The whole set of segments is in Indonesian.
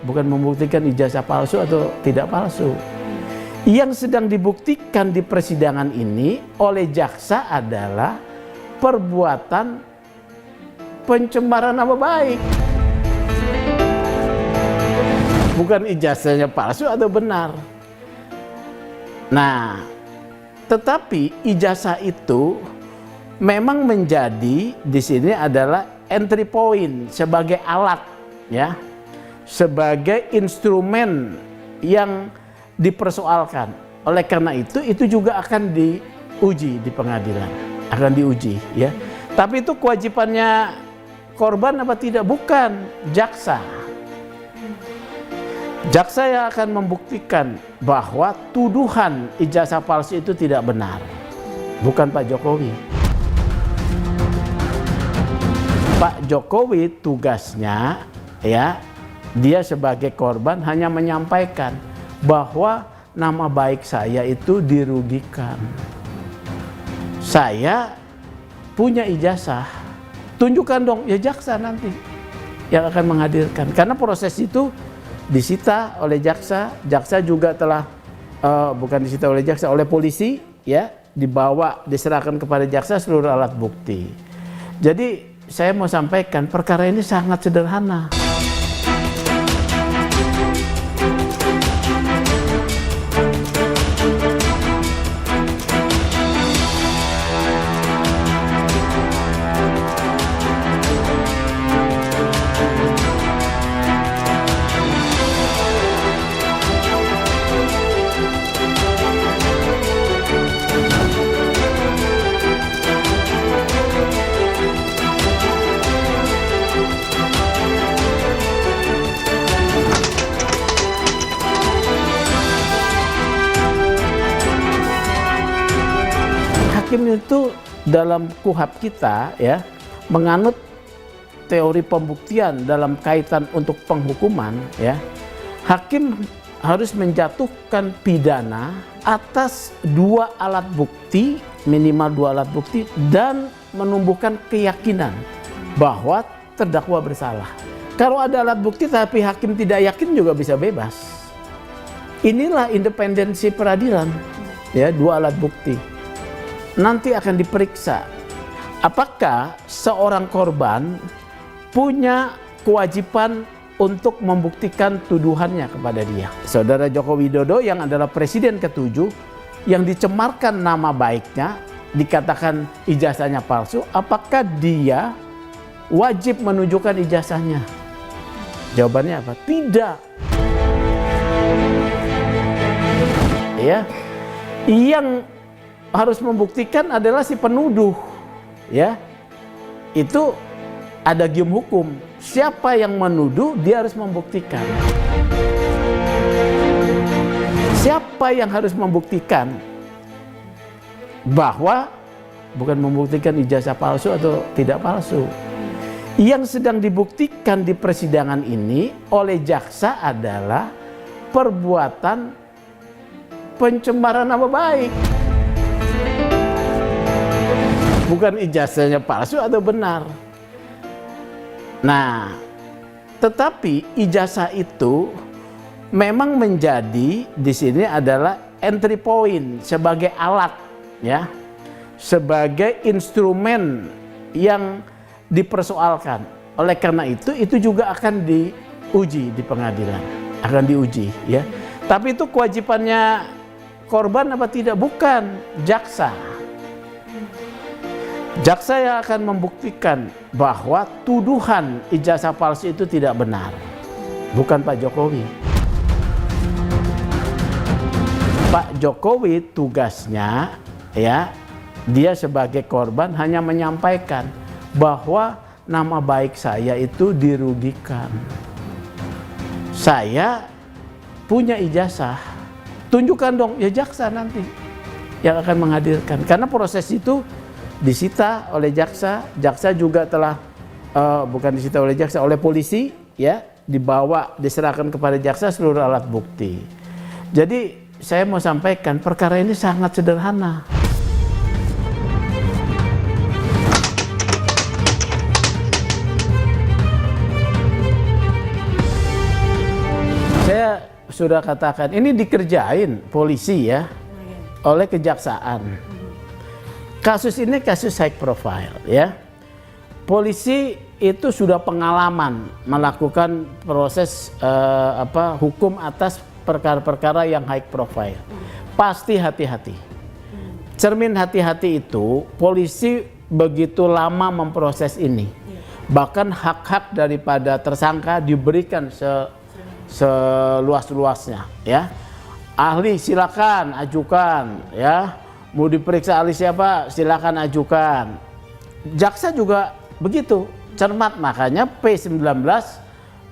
bukan membuktikan ijazah palsu atau tidak palsu. Yang sedang dibuktikan di persidangan ini oleh jaksa adalah perbuatan pencemaran nama baik. Bukan ijazahnya palsu atau benar. Nah, tetapi ijazah itu memang menjadi di sini adalah entry point sebagai alat, ya, sebagai instrumen yang dipersoalkan. Oleh karena itu juga akan diuji di pengadilan, akan diuji, ya. Tapi itu kewajibannya korban apa tidak? Bukan, jaksa. Jaksa yang akan membuktikan bahwa tuduhan ijazah palsu itu tidak benar, bukan Pak Jokowi. Pak Jokowi tugasnya, ya, dia sebagai korban hanya menyampaikan bahwa nama baik saya itu dirugikan. Saya punya ijazah, tunjukkan dong, ya jaksa nanti yang akan menghadirkan. Karena proses itu disita oleh jaksa, jaksa juga telah bukan disita oleh jaksa, oleh polisi, ya, dibawa, diserahkan kepada jaksa seluruh alat bukti. Jadi saya mau sampaikan perkara ini sangat sederhana. Hakim itu dalam KUHAP kita, ya, menganut teori pembuktian dalam kaitan untuk penghukuman, ya. Hakim harus menjatuhkan pidana atas dua alat bukti, minimal dua alat bukti, dan menumbuhkan keyakinan bahwa terdakwa bersalah. Kalau ada alat bukti tapi hakim tidak yakin juga bisa bebas. Inilah independensi peradilan, ya, dua alat bukti. Nanti akan diperiksa apakah seorang korban punya kewajiban untuk membuktikan tuduhannya kepada dia. Saudara Joko Widodo yang adalah presiden ke-7 yang dicemarkan nama baiknya, dikatakan ijazahnya palsu, apakah dia wajib menunjukkan ijazahnya? Jawabannya apa? Tidak. Ya. Yang harus membuktikan adalah si penuduh, ya. Itu ada gium hukum. Siapa yang menuduh dia harus membuktikan. Siapa yang harus membuktikan bahwa bukan membuktikan ijazah palsu atau tidak palsu. Yang sedang dibuktikan di persidangan ini oleh jaksa adalah perbuatan pencemaran nama baik. Bukan ijazahnya palsu atau benar. Nah, tetapi ijazah itu memang menjadi di sini adalah entry point sebagai alat, ya, sebagai instrumen yang dipersoalkan. Oleh karena itu juga akan diuji di pengadilan, akan diuji, ya. Tapi itu kewajibannya korban apa tidak? Bukan, jaksa. Jaksa yang akan membuktikan bahwa tuduhan ijazah palsu itu tidak benar, bukan Pak Jokowi. Pak Jokowi tugasnya, ya, dia sebagai korban hanya menyampaikan bahwa nama baik saya itu dirugikan. Saya punya ijazah, tunjukkan dong, ya jaksa nanti yang akan menghadirkan. Karena proses itu disita oleh jaksa, jaksa juga telah bukan disita oleh jaksa, oleh polisi, ya, dibawa, diserahkan kepada jaksa seluruh alat bukti. Jadi saya mau sampaikan perkara ini sangat sederhana. sudah katakan ini dikerjain polisi ya oleh kejaksaan. Kasus ini kasus high profile ya. Polisi itu sudah pengalaman melakukan proses hukum atas perkara-perkara yang high profile. Pasti hati-hati. Cermin hati-hati itu polisi begitu lama memproses ini. Bahkan hak-hak daripada tersangka diberikan seluas-luasnya ya. Ahli silakan ajukan ya. Mau diperiksa ahli siapa silakan ajukan. Jaksa juga begitu cermat, makanya P19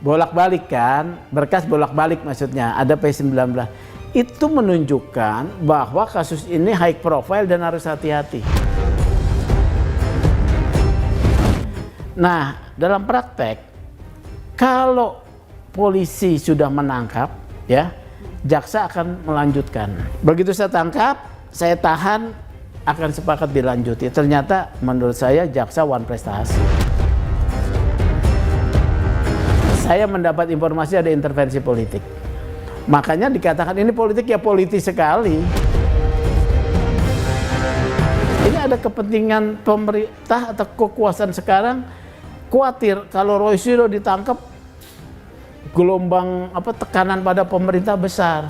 bolak-balik kan, berkas bolak-balik maksudnya, ada P19. Itu menunjukkan bahwa kasus ini high profile dan harus hati-hati. Nah, dalam praktek kalau polisi sudah menangkap ya, jaksa akan melanjutkan. Begitu saya tangkap, saya tahan, akan sepakat dilanjuti. Ternyata menurut saya jaksa one prestasi. Saya mendapat informasi ada intervensi politik. Makanya dikatakan ini politik, ya politis sekali. Ini ada kepentingan pemerintah atau kekuasaan sekarang khawatir kalau Roy Suryo ditangkap, gelombang tekanan pada pemerintah besar.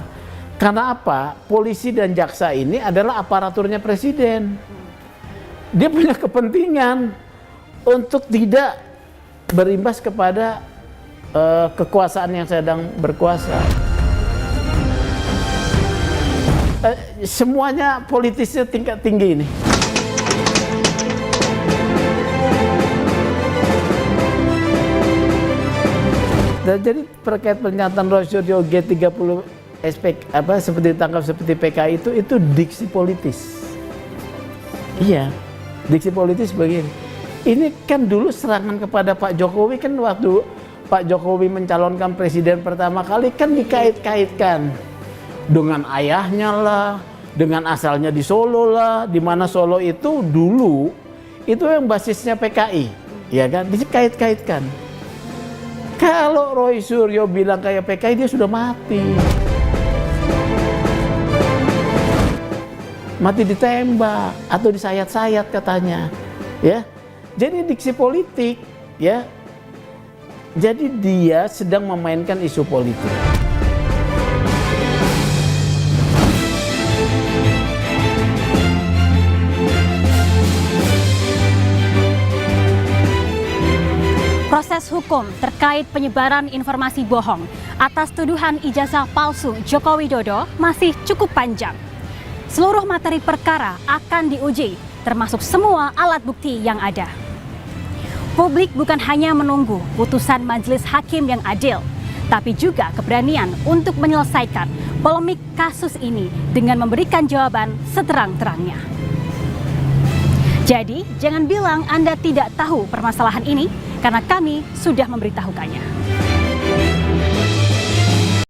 Karena apa? Polisi dan jaksa ini adalah aparaturnya presiden. Dia punya kepentingan untuk tidak berimbas kepada kekuasaan yang sedang berkuasa. Semuanya politisnya tingkat tinggi ini. Dan jadi terkait pernyataan Roy Suryo G30 seperti ditangkap seperti PKI itu diksi politis. Iya, diksi politis begini. Ini kan dulu serangan kepada Pak Jokowi kan waktu Pak Jokowi mencalonkan presiden pertama kali kan dikait-kaitkan dengan ayahnya lah, dengan asalnya di Solo lah, di mana Solo itu dulu itu yang basisnya PKI, ya kan, dikait-kaitkan. Kalau Roy Suryo bilang kayak PKI dia sudah mati. Mati ditembak atau disayat-sayat katanya, ya. Jadi diksi politik, ya. Jadi dia sedang memainkan isu politik. Proses hukum terkait penyebaran informasi bohong atas tuduhan ijazah palsu Joko Widodo masih cukup panjang. Seluruh materi perkara akan diuji, termasuk semua alat bukti yang ada. Publik bukan hanya menunggu putusan majelis hakim yang adil, tapi juga keberanian untuk menyelesaikan polemik kasus ini dengan memberikan jawaban seterang-terangnya. Jadi, jangan bilang Anda tidak tahu permasalahan ini, karena kami sudah memberitahukannya.